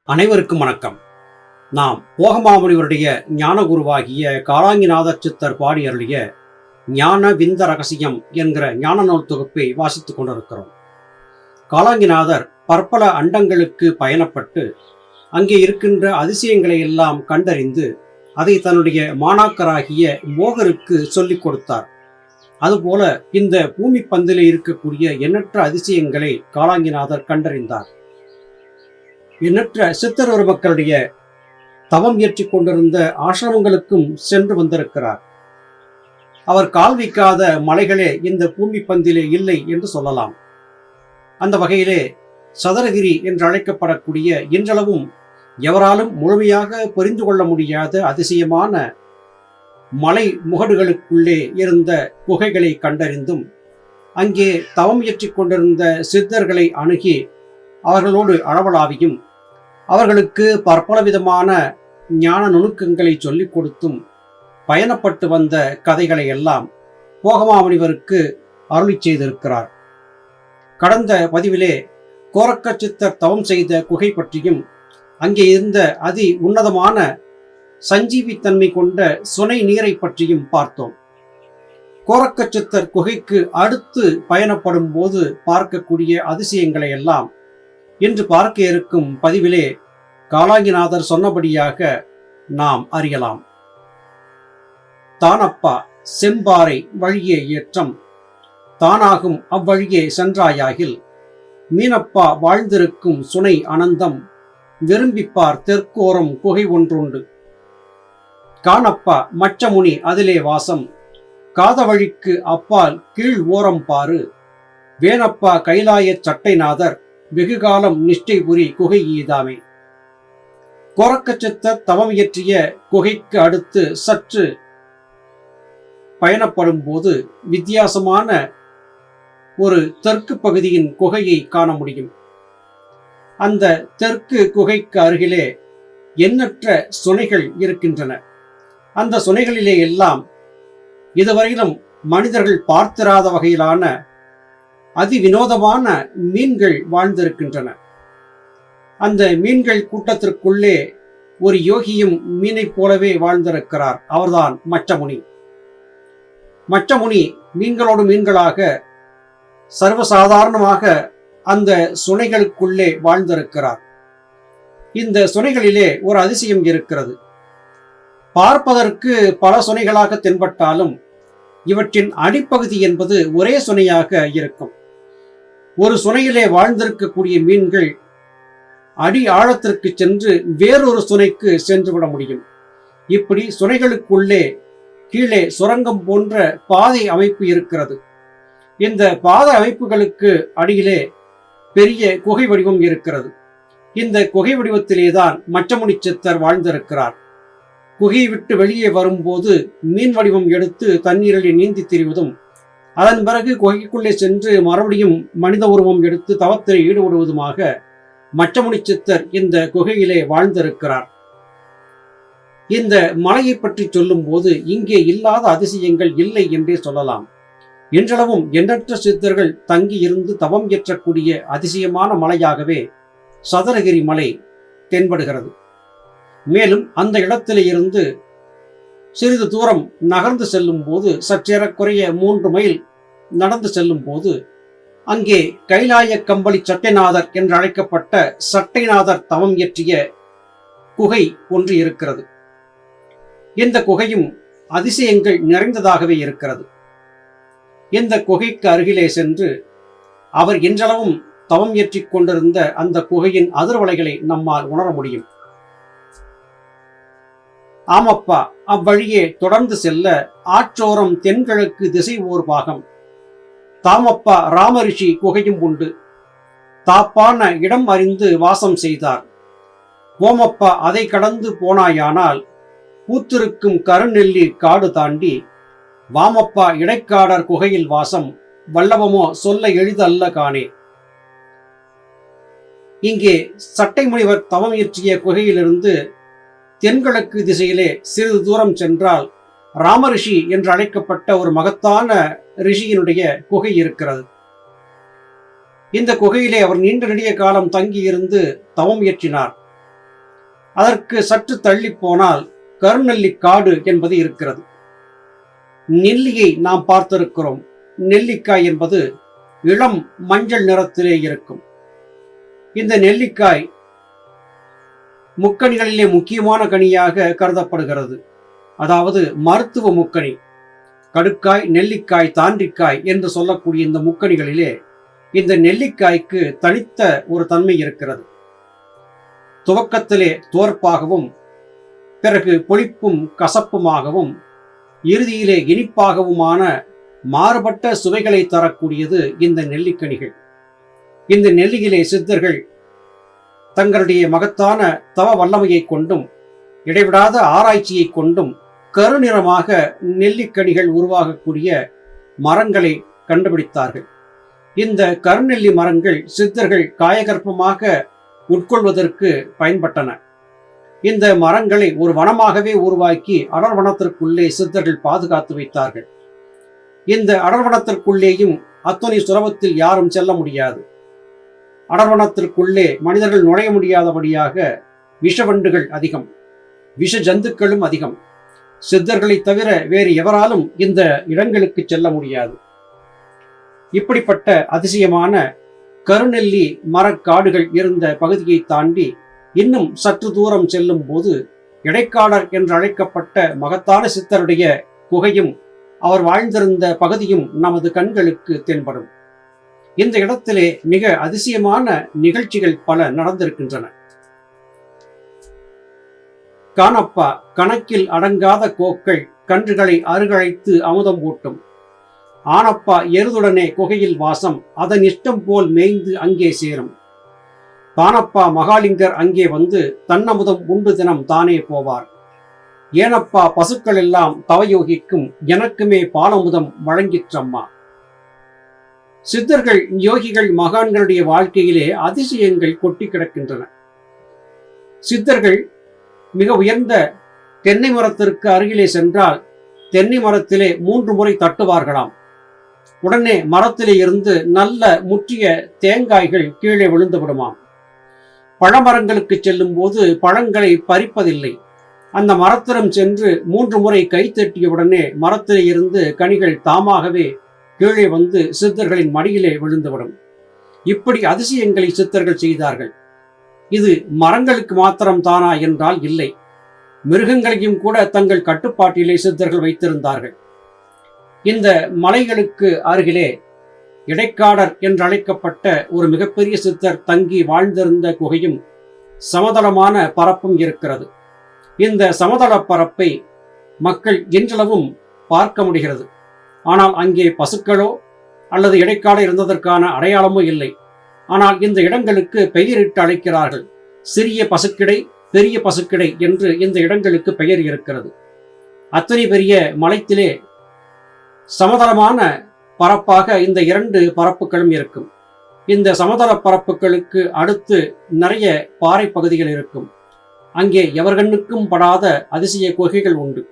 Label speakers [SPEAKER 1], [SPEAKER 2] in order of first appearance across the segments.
[SPEAKER 1] அனைவருக்கும் வணக்கம். நாம் போகமாமுனிவருடைய ஞான குருவாகிய காலாங்கிநாதர் சித்தர் பாடி அருளிய ஞான விந்த ரகசியம் என்கிற ஞான நூல் தொகுப்பை வாசித்துக் கொண்டிருக்கிறோம். காலாங்கிநாதர் பற்பல அண்டங்களுக்கு பயணப்பட்டு அங்கே இருக்கின்ற அதிசயங்களை எல்லாம் கண்டறிந்து அதை தன்னுடைய மாணாக்கராகிய போகருக்கு சொல்லிக் கொடுத்தார். அதுபோல இந்த பூமி பந்தில் இருக்கக்கூடிய எண்ணற்ற அதிசயங்களை காலாங்கிநாதர் கண்டறிந்தார். எண்ணற்ற சித்தர் மக்களுடைய தவம் இயற்றிக் கொண்டிருந்த ஆசிரமங்களுக்கும் சென்று வந்திருக்கிறார். அவர் கால் வைக்காத மலைகளே இந்த பூமி பந்திலே இல்லை என்று சொல்லலாம். அந்த வகையிலே சதுரகிரி என்று அழைக்கப்படக்கூடிய இன்றளவும் எவராலும் முழுமையாக புரிந்து கொள்ள முடியாத அதிசயமான மலை முகடுகளுக்குள்ளே இருந்த குகைகளை கண்டறிந்தும் அங்கே தவம் இயற்றிக் கொண்டிருந்த சித்தர்களை அணுகி அவர்களோடு அளவலாவியும் அவர்களுக்கு பற்பல விதமான ஞான நுணுக்கங்களை சொல்லிக் கொடுத்தும் பயணப்பட்டு வந்த கதைகளை எல்லாம் போகமாமுனிவருக்கு அருளி செய்திருக்கிறார். கடந்த பதிவிலே கோரக்க சித்தர் தவம் செய்த குகை பற்றியும் அங்கே இருந்த அதி உன்னதமான சஞ்சீவித்தன்மை கொண்ட சுனை நீரை பற்றியும் பார்த்தோம். கோரக்க சித்தர் குகைக்கு அடுத்து பயணப்படும் போது பார்க்கக்கூடிய அதிசயங்களை எல்லாம் இன்று பார்க்க இருக்கும் பதிவிலே காலாங்கிநாதர் சொன்னபடியாக நாம் அறியலாம். தானப்பா செம்பாறை வழியே ஏற்றம் தானாகும் அவ்வழியே சென்றாயாகில் மீனப்பா வாழ்ந்திருக்கும் சுனை அனந்தம் விரும்பிப்பார் தெற்கோரம் குகை ஒன்றுண்டு காணப்பா மச்சமுனி அதிலே வாசம் காதவழிக்கு அப்பால் கீழ் ஓரம் பாரு வேணப்பா கைலாய சட்டைநாதர் வெகுகாலம் நிஷ்டை புரி குகை ஈதாமே. கோரக்கச்சித்தர் தவம் இயற்றிய குகைக்கு அடுத்து சற்று பயணப்படும் போது வித்தியாசமான ஒரு தெற்கு பகுதியின் குகையை காண முடியும். அந்த தெற்கு குகைக்கு அருகிலே எண்ணற்ற சுனைகள் இருக்கின்றன. அந்த சுனைகளிலே எல்லாம் இதுவரையிலும் மனிதர்கள் பார்த்திராத வகையிலான அதிவினோதமான மீன்கள் வாழ்ந்திருக்கின்றன. அந்த மீன்கள் கூட்டத்திற்குள்ளே ஒரு யோகியும் மீனைப் போலவே வாழ்ந்திருக்கிறார். அவர்தான் மச்சமுனி. மச்சமுனி மீன்களோடு மீன்களாக சர்வசாதாரணமாக அந்த சுனைகளுக்குள்ளே வாழ்ந்திருக்கிறார். இந்த சுனைகளிலே ஒரு அதிசயம் இருக்கிறது. பார்ப்பதற்கு பல சுனைகளாக தென்பட்டாலும் இவற்றின் அடிப்பகுதி என்பது ஒரே சுனையாக இருக்கும். ஒரு சுனையிலே வாழ்ந்திருக்கக்கூடிய மீன்கள் அடி ஆழத்திற்கு சென்று வேறொரு சுனைக்கு சென்றுவிட முடியும். இப்படி சுனைகளுக்குள்ளே கீழே சுரங்கம் போன்ற பாதை அமைப்பு இருக்கிறது. இந்த பாதை அமைப்புகளுக்கு அடியிலே பெரிய குகை வடிவம் இருக்கிறது. இந்த குகை வடிவத்திலேதான் மச்சமுனி சித்தர் வாழ்ந்திருக்கிறார். குகையை விட்டு வெளியே வரும்போது மீன் வடிவம் எடுத்து தண்ணீரில் நீந்தி திரிவதும் அதன் பிறகு குகைக்குள்ளே சென்று மறுபடியும் மனித உருவம் எடுத்து தவத்தில் ஈடுபடுவதுமாக மச்சமுனி சித்தர் இந்த குகையிலே வாழ்ந்திருக்கிறார். இந்த மலையை பற்றி சொல்லும் போது இங்கே இல்லாத அதிசயங்கள் இல்லை என்றே சொல்லலாம். இன்றளவும் எண்ணற்ற சித்தர்கள் தங்கி இருந்து தவம் இயற்றக்கூடிய அதிசயமான மலையாகவே சதுரகிரி மலை தென்படுகிறது. மேலும் அந்த இடத்திலே இருந்து சிறிது தூரம் நகர்ந்து செல்லும் போது சற்றேறக்குறைய 3 மைல் நடந்து செல்லும் போது அங்கே கைலாய கம்பளி சட்டைநாதர் என்று அழைக்கப்பட்ட சட்டைநாதர் தவம் இயற்றிய குகை ஒன்று இருக்கிறது. இந்த குகையும் அதிசயங்கள் நிறைந்ததாகவே இருக்கிறது. இந்த குகைக்கு அருகிலே சென்று அவர் இன்றளவும் தவம் இயற்றிக் கொண்டிருந்த அந்த குகையின் அதிர்வலைகளை நம்மால் உணர முடியும். ஆமப்பா அவ்வழியே தொடர்ந்து செல்ல ஆற்றோரம் தென்கிழக்கு திசை ஓர் பாகம் தாமப்பா ராமரிஷி குகையும் உண்டு. தாப்பான இடம் அறிந்து வாசம் செய்தார். ஓமப்பா அதை கடந்து போனாயானால் பூத்திருக்கும் கருநெல்லி காடு தாண்டி வாமப்பா இடைக்காடர் குகையில் வாசம் வல்லவமோ சொல்ல எளிதல்ல காணே. இங்கே சட்டை முனிவர் தவம் இயற்றிய குகையிலிருந்து தென்கிழக்கு திசையிலே சிறிது தூரம் சென்றால் ராமரிஷி என்று அழைக்கப்பட்ட ஒரு மகத்தான ரிஷியினுடைய குகை இருக்கிறது. இந்த குகையிலே அவர் நீண்ட நெடிய காலம் தங்கி இருந்து தவம் இயற்றினார். அதற்கு சற்று தள்ளி போனால் கருநெல்லிக்காடு என்பது இருக்கிறது. நெல்லியை நாம் பார்த்திருக்கிறோம். நெல்லிக்காய் என்பது இளம் மஞ்சள் நிறத்திலே இருக்கும். இந்த நெல்லிக்காய் முக்கணிகளிலே முக்கியமான கனியாக கருதப்படுகிறது. அதாவது மருத்துவ முக்கணி. கடுக்காய், நெல்லிக்காய், தாண்டிக்காய் என்று சொல்லக்கூடிய இந்த முக்கணிகளிலே இந்த நெல்லிக்காய்க்கு தனித்த ஒரு தன்மை இருக்கிறது. துவக்கத்திலே தோற்பாகவும், பிறகு புளிப்பும் கசப்புமாகவும், இறுதியிலே இனிப்பாகவுமான மாறுபட்ட சுவைகளை தரக்கூடியது இந்த நெல்லிக்கனிகள். இந்த நெல்லியிலே சித்தர்கள் தங்களுடைய மகத்தான தவ வல்லமையை கொண்டும் இடைவிடாத ஆராய்ச்சியை கொண்டும் கருநிறமாக நெல்லிக்கனிகள் உருவாகக்கூடிய மரங்களை கண்டுபிடித்தார்கள். இந்த கருநெல்லி மரங்கள் சித்தர்கள் காயகற்பமாக உட்கொள்வதற்கு பயன்பட்டன. இந்த மரங்களை ஒரு வனமாகவே உருவாக்கி அடர்வனத்திற்குள்ளே சித்தர்கள் பாதுகாத்து வைத்தார்கள். இந்த அடர்வனத்திற்குள்ளேயும் அத்தனை சுலபத்தில் யாரும் செல்ல முடியாது. அடர்வனத்திற்குள்ளே மனிதர்கள் நுழைய முடியாதபடியாக விஷவண்டுகள் அதிகம், விஷ ஜந்துக்களும் அதிகம். சித்தர்களை தவிர வேறு எவராலும் இந்த இடங்களுக்கு செல்ல முடியாது. இப்படிப்பட்ட அதிசயமான கருநெல்லி மரக்காடுகள் இருந்த பகுதியை தாண்டி இன்னும் சற்று தூரம் செல்லும் போது இடைக்காடர் என்று அழைக்கப்பட்ட மகத்தான சித்தருடைய குகையும் அவர் வாழ்ந்திருந்த பகுதியும் நமது கண்களுக்கு தென்படும். இந்த இடத்திலே மிக அதிசயமான நிகழ்ச்சிகள் பல நடந்திருக்கின்றன. காணப்பா கணக்கில் அடங்காத கோக்கள் கன்றுகளை அருகழைத்து அமுதம் ஊட்டும். ஆனப்பா எருதுடனே குகையில் வாசம், அதன் இஷ்டம் போல் மேய்ந்து அங்கே சேரும். தானப்பா மகாலிங்கர் அங்கே வந்து தன்னமுதம் உண்டு தினம் தானே போவார். ஏனப்பா பசுக்கள் எல்லாம் தவயோகிக்கும், எனக்குமே பாலமுதம் வழங்கிற்றம்மா. சித்தர்கள், யோகிகள், மகான்களுடைய வாழ்க்கையிலே அதிசயங்கள் கொட்டி கிடக்கின்றன. சித்தர்கள் மிக உயர்ந்த தென்னை மரத்திற்கு அருகிலே சென்றால் தென்னை மரத்திலே 3 முறை தட்டுவார்களாம். உடனே மரத்திலே இருந்து நல்ல முற்றிய தேங்காய்கள் கீழே விழுந்து விடுமாம். பழமரங்களுக்கு செல்லும் போது பழங்களை பறிப்பதில்லை. அந்த மரத்திடம் சென்று 3 முறை கை தட்டியவுடனே மரத்திலே இருந்து கனிகள் தாமாகவே கீழே வந்து சித்தர்களின் மடியிலே விழுந்துவிடும். இப்படி அதிசயங்களை சித்தர்கள் செய்தார்கள். இது மரங்களுக்கு மாத்திரம் தானா என்றால் இல்லை, மிருகங்களையும் கூட தங்கள் கட்டுப்பாட்டிலே சித்தர்கள் வைத்திருந்தார்கள். இந்த மலைகளுக்கு அருகிலே இடைக்காடர் என்று அழைக்கப்பட்ட ஒரு மிகப்பெரிய சித்தர் தங்கி வாழ்ந்திருந்த குகையும் சமதளமான பரப்பும் இருக்கிறது. இந்த சமதள பரப்பை மக்கள் இன்றளவும் பார்க்க முடிகிறது. ஆனால் அங்கே பசுக்களோ அல்லது இடைக்காடு இருந்ததற்கான அடையாளமோ இல்லை. ஆனால் இந்த இடங்களுக்கு பெயரிட்டு அழைக்கிறார்கள். சிறிய பசுக்கிடை, பெரிய பசுக்கிடை என்று இந்த இடங்களுக்கு பெயர் இருக்கிறது. அத்தனை பெரிய மலைத்திலே சமதளமான பரப்பாக இந்த 2 பரப்புகளும் இருக்கும். இந்த சமதள பரப்புகளுக்கு அடுத்து நிறைய பாறை பகுதிகள் இருக்கும். அங்கே எவர்கண்ணுக்கும் படாத அதிசய குகைகள் உண்டு.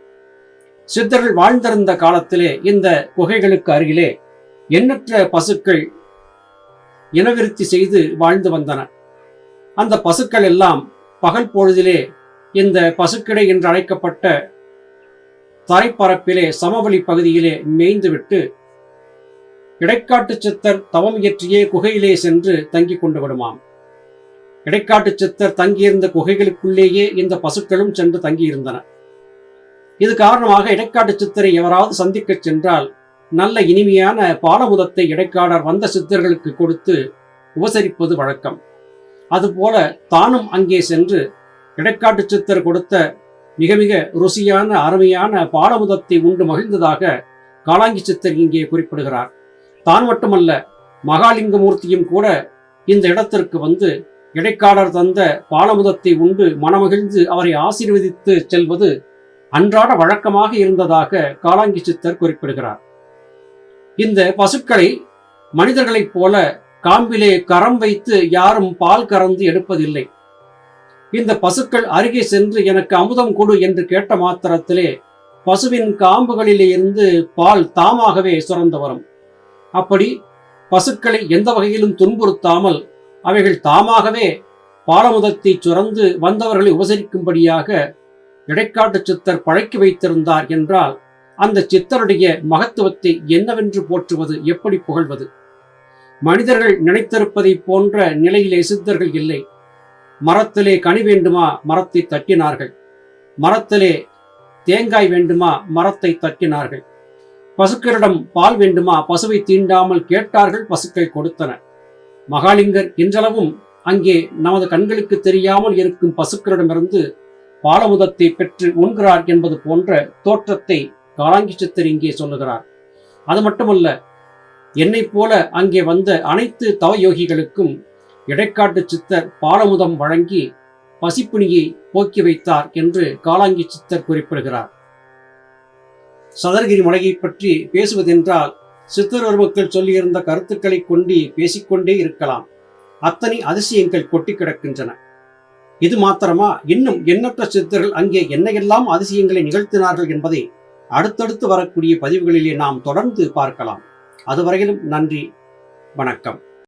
[SPEAKER 1] சித்தர்கள் வாழ்ந்திருந்த காலத்திலே இந்த குகைகளுக்கு அருகிலே எண்ணற்ற பசுக்கள் இனவிருத்தி செய்து வாழ்ந்து வந்தன. அந்த பசுக்கள் எல்லாம் பகல் பொழுதிலே இந்த பசுக்கிடை என்று அழைக்கப்பட்ட தரைப்பரப்பிலே சமவெளி பகுதியிலே மேய்ந்துவிட்டு இடைக்காட்டு சித்தர் தவம் இயற்றியே குகையிலே சென்று தங்கி கொண்டு விடுமாம். இடைக்காட்டு சித்தர் தங்கியிருந்த குகைகளுக்குள்ளேயே இந்த பசுக்களும் சென்று தங்கியிருந்தன. இது காரணமாக இடைக்காட்டு சித்தரை எவராவது சந்திக்க சென்றால் நல்ல இனிமையான பாலமுதத்தை இடைக்காடர் வந்த சித்தர்களுக்கு கொடுத்து உபசரிப்பது வழக்கம். அதுபோல தானும் அங்கே சென்று இடைக்காட்டு சித்தர் கொடுத்த மிக மிக ருசியான அருமையான பாலமுதத்தை உண்டு மகிழ்ந்ததாக காலாங்கி சித்தர் இங்கே குறிப்பிடுகிறார். தான் மட்டுமல்ல, மகாலிங்கமூர்த்தியும் கூட இந்த இடத்திற்கு வந்து இடைக்காடர் தந்த பாலமுதத்தை உண்டு மனமகிழ்ந்து அவரை ஆசீர்வதித்து செல்வது அன்றாட வழக்கமாக இருந்ததாக காலாங்கி சித்தர் குறிப்பிடுகிறார். இந்த பசுக்களை மனிதர்களைப் போல காம்பிலே கரம் வைத்து யாரும் பால் கறந்து எடுப்பதில்லை. இந்த பசுக்கள் அருகே சென்று எனக்கு அமுதம் கொடு என்று கேட்ட மாத்திரத்திலே பசுவின் காம்புகளிலே இருந்து பால் தாமாகவே சுரந்து வரும். அப்படி பசுக்களை எந்த வகையிலும் துன்புறுத்தாமல் அவைகள் தாமாகவே பாலமுதத்தை சுரந்து வந்தவர்களை உபசரிக்கும்படியாக இடைக்காட்டு சித்தர் பழக்கி வைத்திருந்தார் என்றால் அந்த சித்தருடைய மகத்துவத்தை என்னவென்று போற்றுவது, எப்படி புகழ்வது? மனிதர்கள் நினைத்திருப்பதை போன்ற நிலையிலே சித்தர்கள் இல்லை. மரத்திலே கனி வேண்டுமா, மரத்தை தட்டினார்கள். மரத்திலே தேங்காய் வேண்டுமா, மரத்தை தட்டினார்கள். பசுக்களிடம் பால் வேண்டுமா, பசுவை தீண்டாமல் கேட்டார்கள், பசுக்கள் கொடுத்தன. மகாலிங்கர் இன்றளவும் அங்கே நமது கண்களுக்கு தெரியாமல் இருக்கும் பசுக்களிடமிருந்து பாலமுதத்தை பெற்று உண்கிறார் என்பது போன்ற தோற்றத்தை காலாங்கி சித்தர் இங்கே சொல்லுகிறார். அது மட்டுமல்ல, என்னைப் போல அங்கே வந்த அனைத்து தவயோகிகளுக்கும் இடைக்காட்டு சித்தர் பாலமுதம் வழங்கி பசிப்பிணியை போக்கி வைத்தார் என்று காலாங்கி சித்தர் குறிப்பிடுகிறார். சதுரகிரி மலையை பற்றி பேசுவதென்றால் சித்தர் பெருமக்கள் சொல்லியிருந்த கருத்துக்களை கொண்டு பேசிக்கொண்டே இருக்கலாம். அத்தனை அதிசயங்கள் கொட்டி கிடக்கின்றன. இது மாத்திரமா? இன்னும் எண்ணற்ற சித்தர்கள் அங்கே என்னையெல்லாம் அதிசயங்களை நிகழ்த்தினார்கள் என்பதை அடுத்தடுத்து வரக்கூடிய பதிவுகளிலே நாம் தொடர்ந்து பார்க்கலாம். அதுவரையிலும் நன்றி, வணக்கம்.